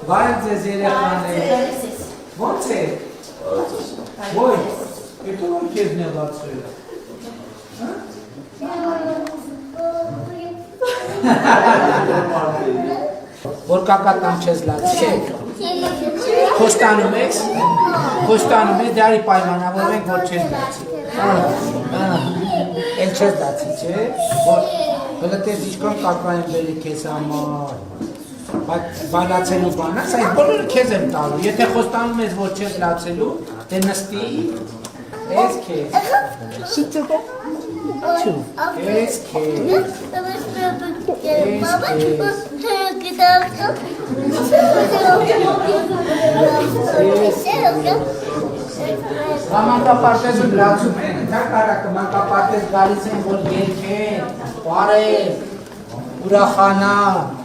Բայց ձեզ երեխաներ, ո՞նց եք? Ոյ, հետո որ քեզ նեղացրել է։ Որ կակատան չես լացել։ Խոստանում ես, դարի պայմանավորենք, որ չես լացի։ Էլ չես լացի, չէ՞, որ հլտես իչքան կակային բերի քեզ համար։ Բալացելու բանաս, այդ բոլորը քեզ եմ տալու, եթե խոստանում ես, որ չես լացելու, դե նստի, ես քեզ, ես քեզ, մանկապարտեզում լացում են, դա կարակը մանկապարտեզ գալիս են, որ երկեն, պարեն, ուրախանան,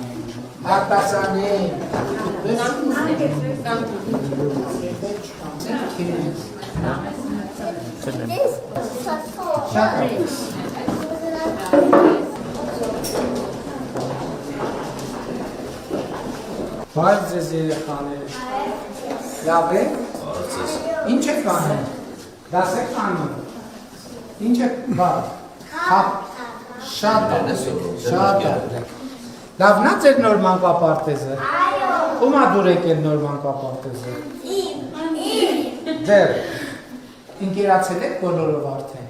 Արտասանի Բայց ձեզ երեխաներ լավ է? Ինչ եք անում? Դաս եք անում? Ինչ եք բար? Շատ է Լավն է ձեր նոր մանկապարտեզը? Ում ա դուր եկել նոր մանկապարտեզը? Ձեր ինկերացել եք բոլորով արդեն?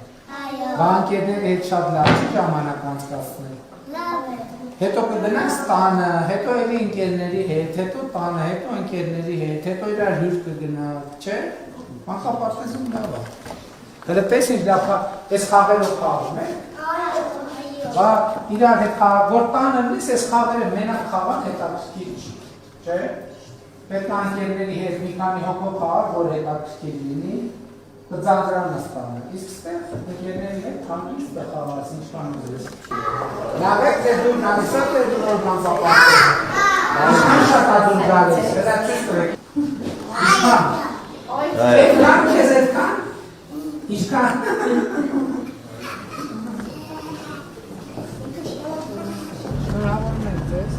Բանկերներ հետ շատ լավ չի ժամանակ անցկացնել? Լավ է Հետո կգնաս տանը, հետո էլի ընկերների հետ, հետո տանը, հետո ընկերների հետ, հետո իրար հյուր կգնաք, չէ? Մանկապարտեզում լավ է Հլտես ինչ լավ ես խաղերով խաղում եք? Բա իրար հետ խաղ, որ տանը լիս ես խաղերը մենակ խաղան հետաքրքիր չի, չէ՞։ Պետք է ընկերների հետ մի քանի հոգով խաղար, որ հետաքրքիր լինի, կձանձրան ստանը, իսկ ստեղ ընկերների հետ հանգիստ խաղաս, ինչքան ուզես։ Լավ եք ձեր դուր նալիս, ա ձեր դուր մանկապարտեզ։ Ինչքան շատ ադուր գալիս, հետա չուս կրեք։ Ինչքան։ Էդքան քեզ էդքան։ Ինչքան։ Bravo, Mendes.